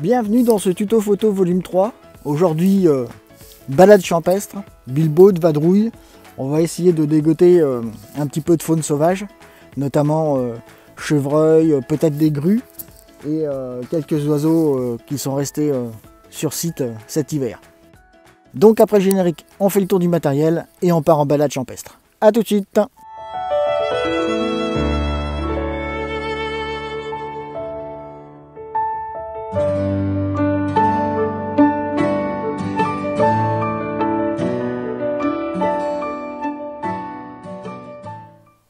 Bienvenue dans ce tuto photo volume 3. Aujourd'hui, balade champestre, bilbaude, vadrouille. On va essayer de dégoter un petit peu de faune sauvage, notamment chevreuils, peut-être des grues et quelques oiseaux qui sont restés sur site cet hiver. Donc après le générique, on fait le tour du matériel et on part en balade champestre. A tout de suite.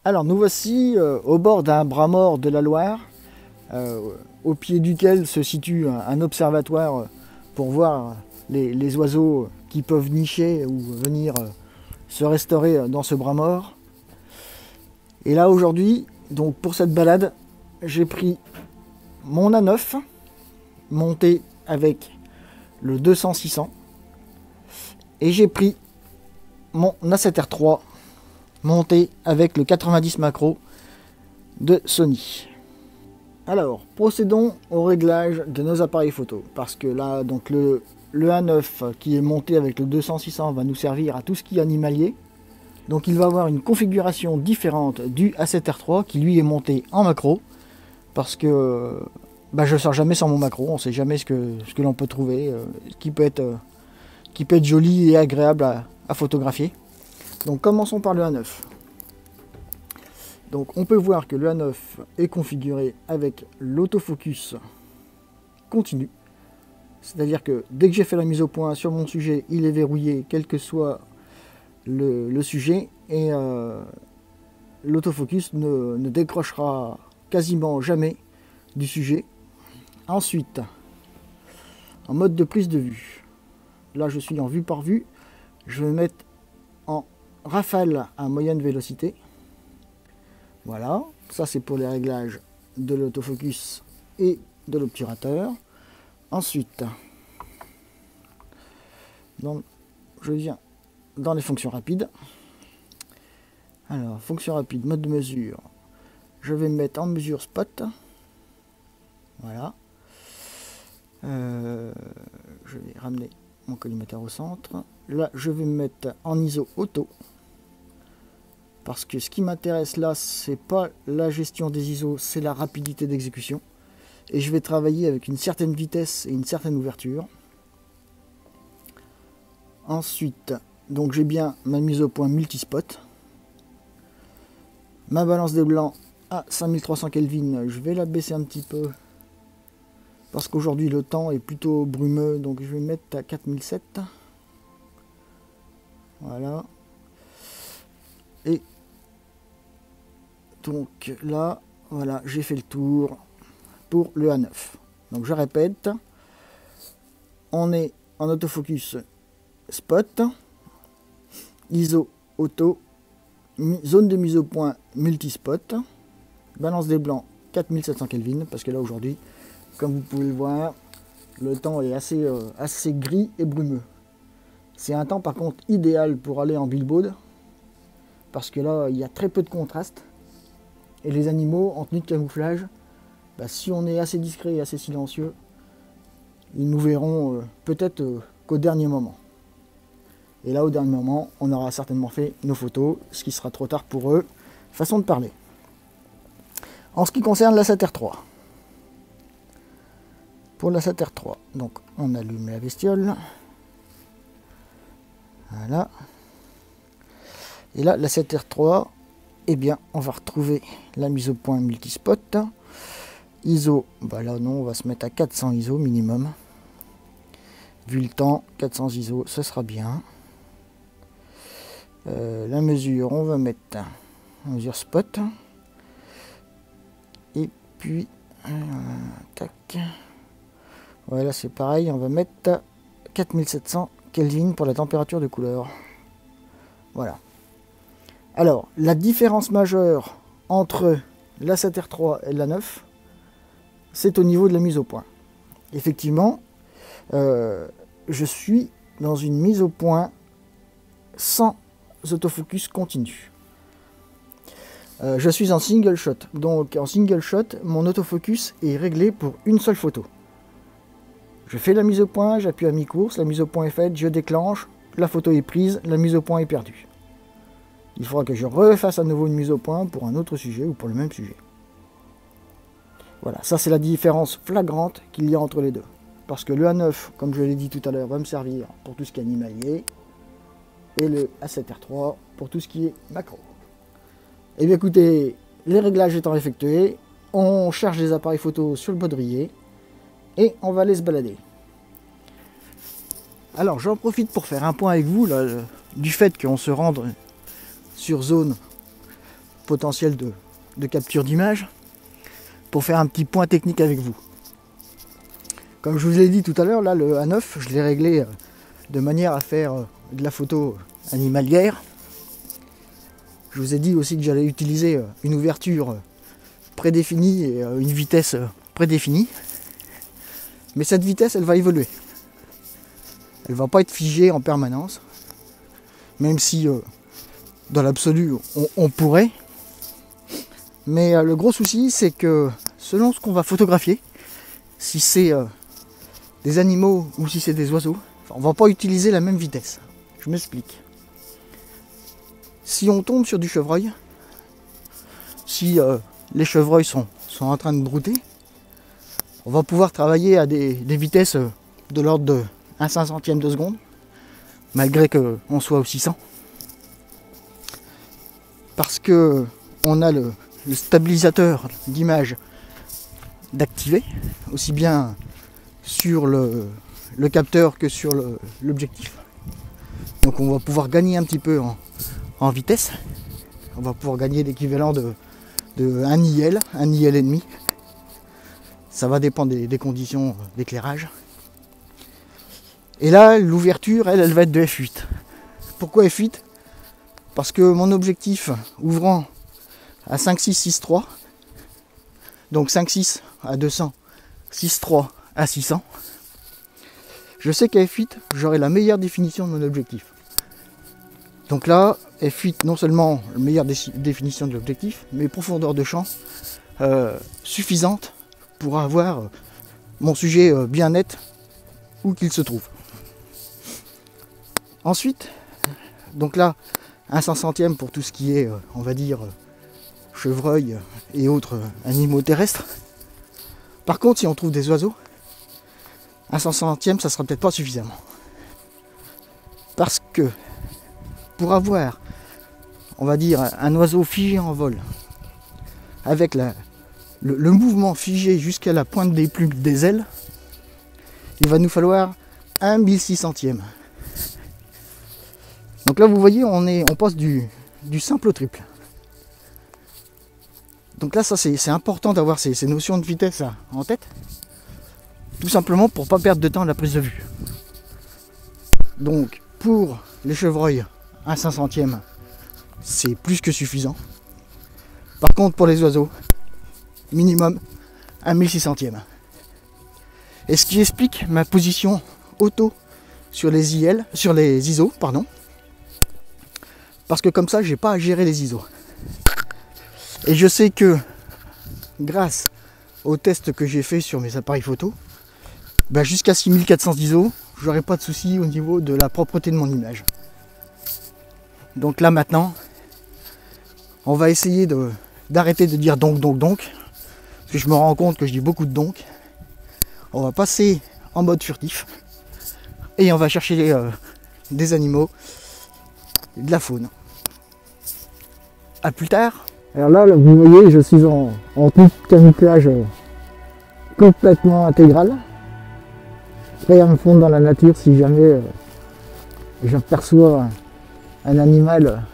Alors nous voici au bord d'un bras mort de la Loire, au pied duquel se situe un observatoire pour voir les oiseaux qui peuvent nicher ou venir se restaurer dans ce bras mort. Et là aujourd'hui, donc pour cette balade, j'ai pris mon A9 monté avec le 200-600 et j'ai pris mon A7R3 monté avec le 90 macro de Sony. Alors, procédons au réglage de nos appareils photo, parce que là, donc le A9 qui est monté avec le 200-600 va nous servir à tout ce qui est animalier. Donc il va avoir une configuration différente du A7R3 qui lui est monté en macro, parce que je ne sors jamais sans mon macro, on ne sait jamais ce que l'on peut trouver, qui peut être joli et agréable à photographier. Donc commençons par le A9. Donc on peut voir que le A9 est configuré avec l'autofocus continu. C'est-à-dire que dès que j'ai fait la mise au point sur mon sujet, il est verrouillé quel que soit le sujet. Et l'autofocus ne décrochera quasiment jamais du sujet. Ensuite, en mode de prise de vue. Là je suis en vue par vue. Je vais mettre en rafale à moyenne vélocité. Voilà, ça c'est pour les réglages de l'autofocus et de l'obturateur. Ensuite, je viens dans les fonctions rapides. Alors, fonction rapide, mode de mesure. Je vais me mettre en mesure spot. Voilà. Je vais ramener mon collimateur au centre. Là, je vais me mettre en ISO auto. Parce que ce qui m'intéresse là, c'est pas la gestion des ISO, c'est la rapidité d'exécution. Et je vais travailler avec une certaine vitesse et une certaine ouverture. Ensuite, donc j'ai bien ma mise au point multispot. Ma balance des blancs à 5300 Kelvin, je vais la baisser un petit peu. Parce qu'aujourd'hui le temps est plutôt brumeux, donc je vais mettre à 4007. Voilà. Et donc là, voilà, j'ai fait le tour pour le A9. Donc je répète, on est en autofocus spot, ISO auto, zone de mise au point multispot, balance des blancs 4700 Kelvin, parce que là aujourd'hui, comme vous pouvez le voir, le temps est assez gris et brumeux. C'est un temps par contre idéal pour aller en bilbaude, parce que là il y a très peu de contraste. Et les animaux en tenue de camouflage, si on est assez discret et assez silencieux, ils nous verront peut-être qu'au dernier moment. Et là, au dernier moment, on aura certainement fait nos photos, ce qui sera trop tard pour eux. Façon de parler. En ce qui concerne la l'A7R3. Pour la l'A7R3, donc on allume la bestiole. Voilà. Et là, la l'A7R3, eh bien, on va retrouver la mise au point multispot. ISO, là non, on va se mettre à 400 ISO minimum. Vu le temps, 400 ISO, ce sera bien. La mesure, on va mettre mesure spot. Et puis, tac. Voilà, c'est pareil, on va mettre 4700 Kelvin pour la température de couleur. Voilà. Alors, la différence majeure entre la l'A7R3 et la 9, c'est au niveau de la mise au point. Effectivement, je suis dans une mise au point sans autofocus continu. Je suis en single shot, donc en single shot, mon autofocus est réglé pour une seule photo. Je fais la mise au point, j'appuie à mi-course, la mise au point est faite, je déclenche, la photo est prise, la mise au point est perdue. Il faudra que je refasse à nouveau une mise au point pour un autre sujet ou pour le même sujet. Voilà, ça c'est la différence flagrante qu'il y a entre les deux. Parce que le A9, comme je l'ai dit tout à l'heure, va me servir pour tout ce qui est animalier, et le A7R3 pour tout ce qui est macro. Et bien écoutez, les réglages étant effectués, on charge les appareils photo sur le baudrier, et on va aller se balader. Alors j'en profite pour faire un point avec vous, là, du fait qu'on se rende sur zone potentielle de capture d'image, pour faire un petit point technique avec vous. Comme je vous l'ai dit tout à l'heure, là le A9, je l'ai réglé de manière à faire de la photo animalière. Je vous ai dit aussi que j'allais utiliser une ouverture prédéfinie et une vitesse prédéfinie. Mais cette vitesse, elle va évoluer. Elle ne va pas être figée en permanence. Même si, dans l'absolu, on pourrait. Mais le gros souci, c'est que selon ce qu'on va photographier, si c'est des animaux ou si c'est des oiseaux, on ne va pas utiliser la même vitesse. Je m'explique. Si on tombe sur du chevreuil, si les chevreuils sont en train de brouter, on va pouvoir travailler à des vitesses de l'ordre de 1/500 de seconde, malgré qu'on soit au 600. Parce que on a le stabilisateur d'image d'activer, aussi bien sur le capteur que sur l'objectif. Donc on va pouvoir gagner un petit peu en vitesse. On va pouvoir gagner l'équivalent de 1 IL, 1 IL et demi. Ça va dépendre des conditions d'éclairage. Et là, l'ouverture, elle va être de f8. Pourquoi f8? Parce que mon objectif ouvrant à 5.6, 6.3, donc 5.6 à 200, 6.3 à 600, je sais qu'à f8, j'aurai la meilleure définition de mon objectif. Donc là, f8, non seulement la meilleure définition de l'objectif, mais profondeur de champ suffisante pour avoir mon sujet bien net où qu'il se trouve. Ensuite, donc là, 1/500 pour tout ce qui est, on va dire, chevreuil et autres animaux terrestres. Par contre, si on trouve des oiseaux, 1/500, ça sera peut-être pas suffisamment. Parce que pour avoir, on va dire, un oiseau figé en vol, avec le mouvement figé jusqu'à la pointe des plumes des ailes, il va nous falloir 1/1600. Donc là, vous voyez, on passe du simple au triple. Donc là, ça c'est important d'avoir ces notions de vitesse en tête, tout simplement pour ne pas perdre de temps à la prise de vue. Donc pour les chevreuils, 1/500, c'est plus que suffisant. Par contre, pour les oiseaux, minimum 1/1600. Et ce qui explique ma position auto sur les ISO, pardon. Parce que comme ça, j'ai pas à gérer les ISO. Et je sais que grâce aux tests que j'ai fait sur mes appareils photo, jusqu'à 6400 ISO, j'aurai pas de souci au niveau de la propreté de mon image. Donc là maintenant, on va essayer d'arrêter de dire donc, parce que je me rends compte que je dis beaucoup de donc. On va passer en mode furtif et on va chercher des animaux, de la faune. A plus tard. Alors là, vous voyez, je suis en tout camouflage complètement intégral, prêt à me fondre dans la nature si jamais j'aperçois un animal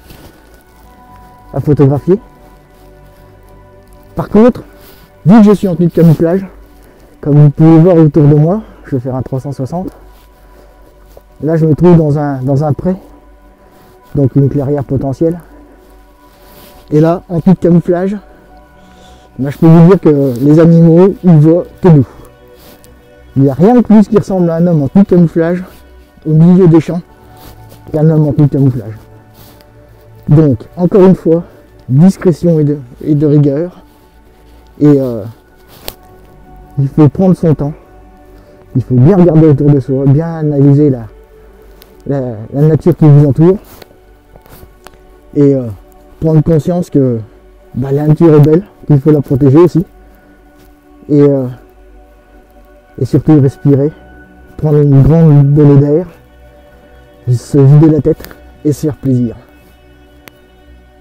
à photographier. Par contre, vu que je suis en tenue de camouflage, comme vous pouvez voir autour de moi, je vais faire un 360. Là, je me trouve dans un pré, donc une clairière potentielle. Et là, en tenue de camouflage, je peux vous dire que les animaux, ils voient que nous. Il n'y a rien de plus qui ressemble à un homme en tenue de camouflage au milieu des champs qu'un homme en tout camouflage. Donc, encore une fois, discrétion et de rigueur. Et il faut prendre son temps. Il faut bien regarder autour de soi, bien analyser la nature qui vous entoure. Et prendre conscience que la nature est belle, qu'il faut la protéger aussi. Et surtout respirer, prendre une grande bouffée d'air, se vider la tête et se faire plaisir.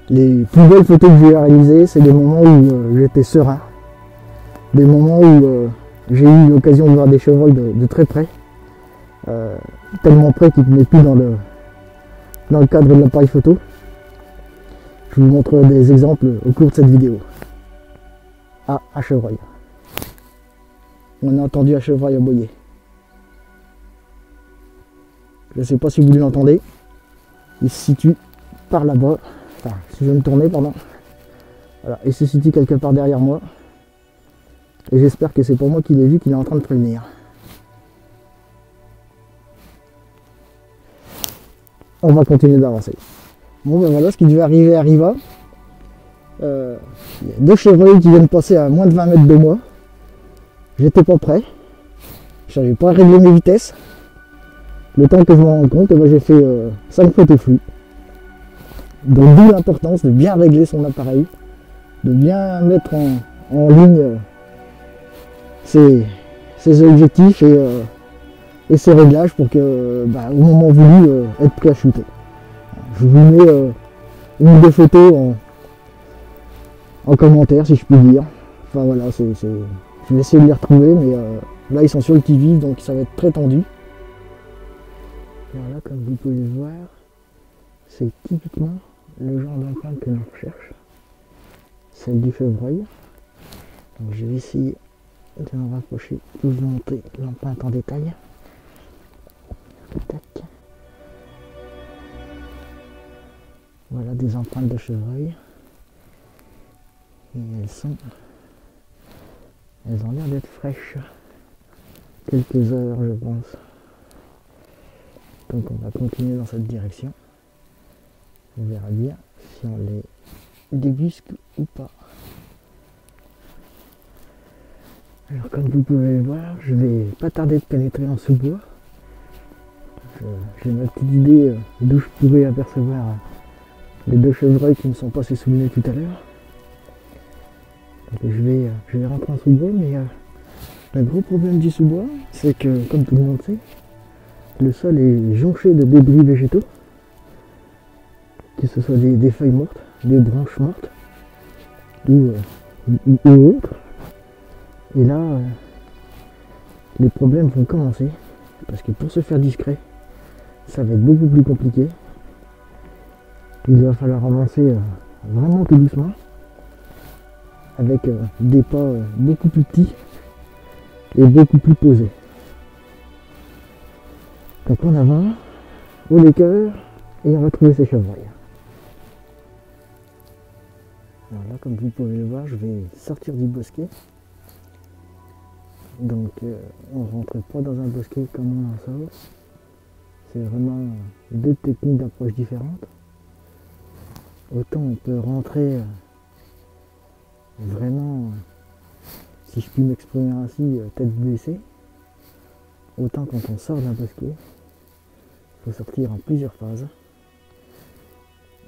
Les plus belles photos que j'ai réalisées, c'est des moments où j'étais serein, des moments où j'ai eu l'occasion de voir des chevreuils de très près, tellement près qu'ils ne tenaient plus dans le cadre de l'appareil photo. Je vous montrerai des exemples au cours de cette vidéo. Ah, un chevreuil. On a entendu un chevreuil aboyer. Je ne sais pas si vous l'entendez. Il se situe par là-bas. Enfin, si je vais me tourner, pardon. Voilà, il se situe quelque part derrière moi. Et j'espère que c'est pour moi qu'il est vu, qu'il est en train de prévenir. On va continuer d'avancer. Bon ben voilà, ce qui devait arriver arriva. Il y a deux chevreuils qui viennent passer à moins de 20 mètres de moi. J'étais pas prêt. Je n'avais pas réglé mes vitesses. Le temps que je m'en rende compte, j'ai fait 5 photos floues. Donc d'où l'importance de bien régler son appareil, de bien mettre en ligne ses objectifs et ses réglages pour que au moment voulu être prêt à shooter. Je vous mets une ou deux photos en commentaire si je puis dire. Enfin voilà, je vais essayer de les retrouver, mais là ils sont sur le qui-vive donc ça va être très tendu. Voilà, comme vous pouvez le voir, c'est typiquement le genre d'empreinte que l'on recherche, celle du chevreuil. Donc je vais essayer de me rapprocher pour vous montrer l'empreinte en détail. Tac. Voilà des empreintes de chevreuil. Et elles ont l'air d'être fraîches. Quelques heures je pense. Donc on va continuer dans cette direction. On verra bien si on les débusque ou pas. Alors comme vous pouvez le voir, je vais pas tarder de pénétrer en sous-bois. J'ai ma petite idée d'où je pourrais apercevoir les deux chevreuils qui me sont passés sous le nez tout à l'heure. Donc je vais rentrer en sous-bois, mais le gros problème du sous-bois, c'est que, comme tout le monde sait, le sol est jonché de débris végétaux, que ce soit des feuilles mortes, des branches mortes, ou autres. Et là, les problèmes vont commencer, parce que pour se faire discret, ça va être beaucoup plus compliqué. Il va falloir avancer vraiment tout doucement, avec des pas beaucoup plus petits et beaucoup plus posés. Donc en avant, au cœur, et on va trouver ces chevreuils. Alors là, comme vous pouvez le voir, je vais sortir du bosquet. Donc on ne rentre pas dans un bosquet comme on en sort. C'est vraiment deux techniques d'approche différentes. Autant on peut rentrer vraiment, si je puis m'exprimer ainsi, tête baissée. Autant quand on sort d'un bosquet, il faut sortir en plusieurs phases.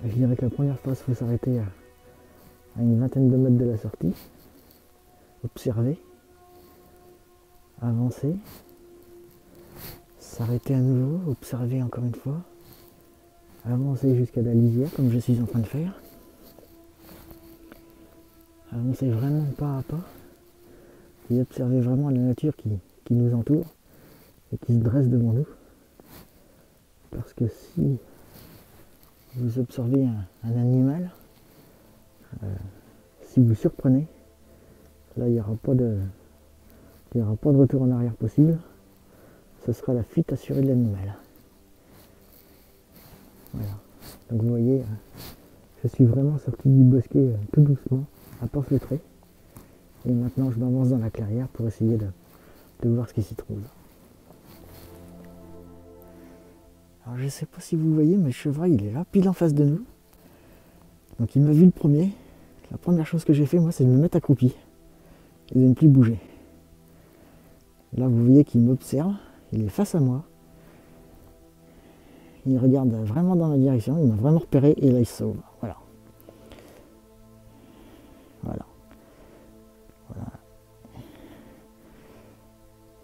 Je dirais que la première phase, il faut s'arrêter à une vingtaine de mètres de la sortie, observer, avancer, s'arrêter à nouveau, observer encore une fois, avancer jusqu'à la lisière comme je suis en train de faire, avancer vraiment pas à pas et observer vraiment la nature qui nous entoure et qui se dresse devant nous. Parce que si vous observez un animal, si vous surprenez, là il n'y aura pas de retour en arrière possible. Ce sera la fuite assurée de l'animal. Voilà. Donc vous voyez, je suis vraiment sorti du bosquet tout doucement, à pas fleutrer. Et maintenant je m'avance dans la clairière pour essayer de voir ce qui s'y trouve. Alors je ne sais pas si vous voyez, mais le chevreuil il est là, pile en face de nous. Donc il m'a vu le premier. La première chose que j'ai fait moi c'est de me mettre accroupi et de ne plus bouger. Là vous voyez qu'il m'observe, il est face à moi. Il regarde vraiment dans ma direction, il m'a vraiment repéré et là il se sauve. Voilà. Voilà. Voilà.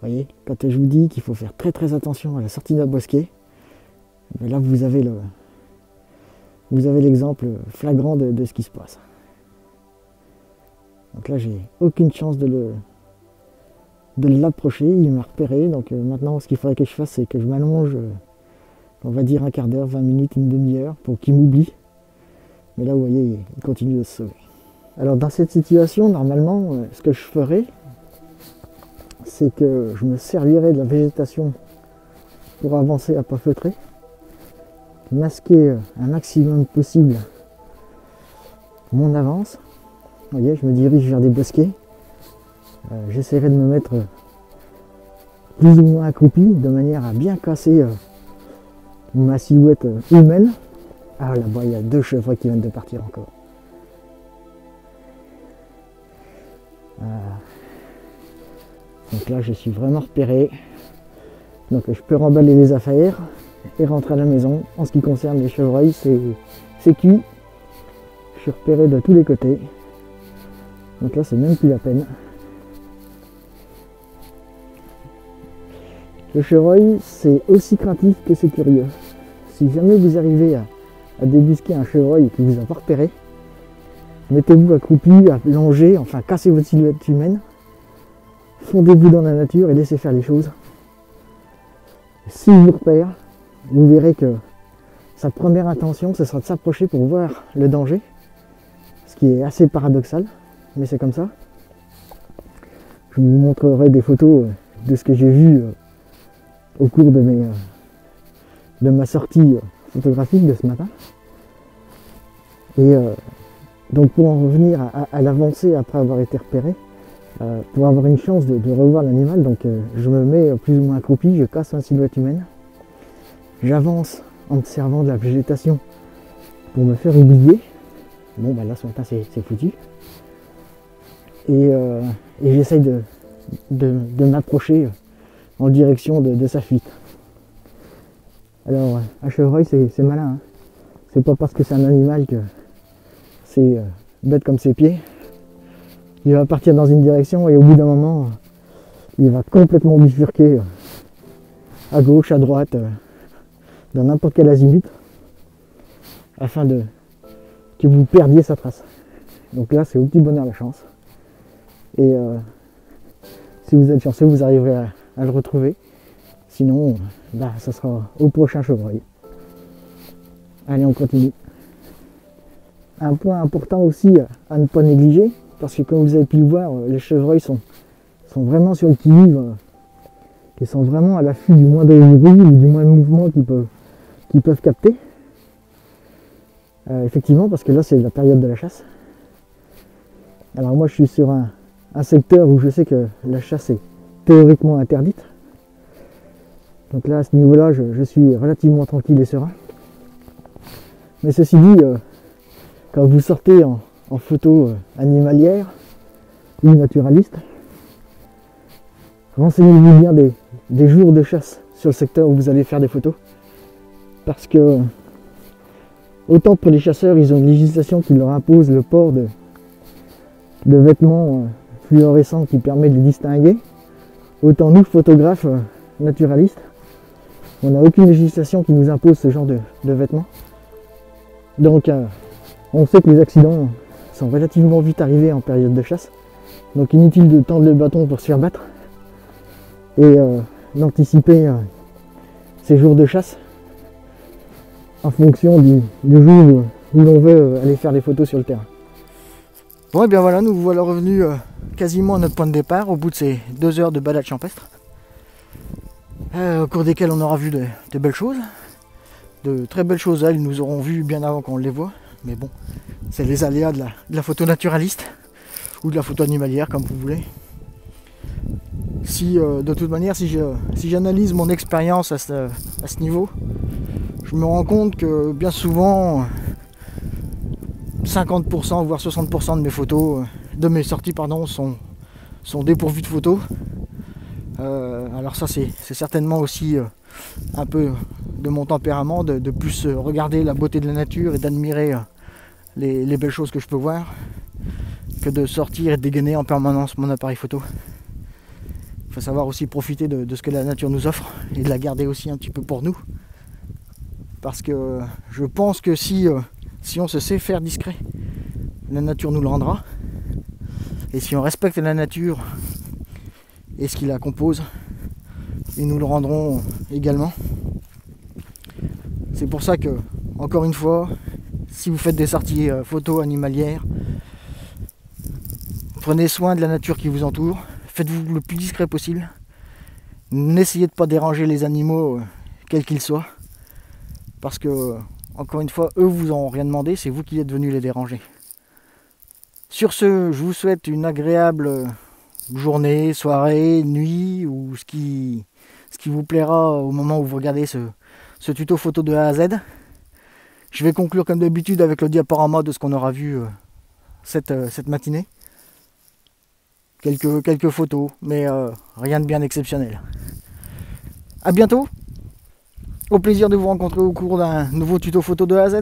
Vous voyez, quand je vous dis qu'il faut faire très très attention à la sortie d'un bosquet, là vous avez l'exemple flagrant de ce qui se passe. Donc là j'ai aucune chance de l'approcher, il m'a repéré, donc maintenant ce qu'il faudrait que je fasse c'est que je m'allonge, on va dire un quart d'heure, 20 minutes, une demi-heure pour qu'il m'oublie. Mais là vous voyez il continue de se sauver. Alors dans cette situation normalement ce que je ferais c'est que je me servirais de la végétation pour avancer à pas feutrer, masquer un maximum possible mon avance. Vous voyez, je me dirige vers des bosquets, j'essaierai de me mettre plus ou moins accroupi de manière à bien casser ma silhouette humaine. Ah là-bas il y a 2 chevreuils qui viennent de partir encore. Donc là je suis vraiment repéré, donc je peux remballer les affaires et rentrer à la maison. En ce qui concerne les chevreuils c'est cuit, je suis repéré de tous les côtés, donc là c'est même plus la peine. Le chevreuil c'est aussi craintif que c'est curieux. Si jamais vous arrivez à débusquer un chevreuil qui vous a pas repéré, mettez-vous accroupi, allongé, enfin cassez votre silhouette humaine, fondez-vous dans la nature et laissez faire les choses. S'il vous repère, vous verrez que sa première intention ce sera de s'approcher pour voir le danger, ce qui est assez paradoxal, mais c'est comme ça. Je vous montrerai des photos de ce que j'ai vu au cours de ma sortie photographique de ce matin. Et donc pour en revenir à l'avancée après avoir été repéré, pour avoir une chance de revoir l'animal, donc je me mets plus ou moins accroupi, je casse ma silhouette humaine, j'avance en me servant de la végétation pour me faire oublier. Bon bah là ce matin c'est foutu. Et j'essaye de m'approcher en direction de sa fuite. Alors un chevreuil c'est malin, hein. C'est pas parce que c'est un animal que c'est bête comme ses pieds. Il va partir dans une direction et au bout d'un moment il va complètement bifurquer à gauche, à droite, dans n'importe quel azimut afin que vous perdiez sa trace. Donc là c'est au petit bonheur la chance. Et si vous êtes chanceux vous arriverez à le retrouver. Sinon bah, ça sera au prochain chevreuil. Allez on continue. Un point important aussi à ne pas négliger, parce que comme vous avez pu le voir, les chevreuils sont vraiment sur le qui-vive, ils sont vraiment à l'affût du moindre bruit ou du moindre mouvement qu'ils peuvent capter. Effectivement, parce que là c'est la période de la chasse. Alors moi je suis sur un secteur où je sais que la chasse est théoriquement interdite. Donc là à ce niveau-là je suis relativement tranquille et serein. Mais ceci dit, quand vous sortez en photo animalière ou naturaliste, renseignez-vous bien des jours de chasse sur le secteur où vous allez faire des photos. Parce que autant pour les chasseurs, ils ont une législation qui leur impose le port de vêtements fluorescents qui permet de les distinguer, autant nous, photographes naturalistes, on n'a aucune législation qui nous impose ce genre de vêtements. Donc on sait que les accidents sont relativement vite arrivés en période de chasse. Donc inutile de tendre le bâton pour se faire battre et d'anticiper ces jours de chasse en fonction du jour où l'on veut aller faire des photos sur le terrain. Bon et bien voilà, nous voilà revenus quasiment à notre point de départ au bout de ces 2 heures de balade champestre. Au cours desquelles on aura vu de belles choses. De très belles choses, elles nous auront vu bien avant qu'on les voit. Mais bon, c'est les aléas de la photo naturaliste ou de la photo animalière, comme vous voulez. Si de toute manière, si j'analyse mon expérience à ce niveau, je me rends compte que bien souvent 50% voire 60% de mes photos, de mes sorties pardon, sont dépourvues de photos. Alors ça c'est certainement aussi un peu de mon tempérament, de plus regarder la beauté de la nature et d'admirer les belles choses que je peux voir, que de sortir et de dégainer en permanence mon appareil photo. Il faut savoir aussi profiter de ce que la nature nous offre et de la garder aussi un petit peu pour nous. Parce que je pense que si on se sait faire discret, la nature nous le rendra. Et si on respecte la nature et ce qui la compose, ils nous le rendront également. C'est pour ça que, encore une fois, si vous faites des sorties photos animalières, prenez soin de la nature qui vous entoure, faites-vous le plus discret possible. N'essayez de ne pas déranger les animaux, quels qu'ils soient. Parce que, encore une fois, eux vous ont rien demandé, c'est vous qui êtes venus les déranger. Sur ce, je vous souhaite une agréable journée, soirée, nuit, ou ce qui vous plaira au moment où vous regardez ce tuto photo de A à Z. Je vais conclure comme d'habitude avec le diaporama de ce qu'on aura vu cette matinée. Quelques photos, mais rien de bien exceptionnel. A bientôt, au plaisir de vous rencontrer au cours d'un nouveau tuto photo de A à Z.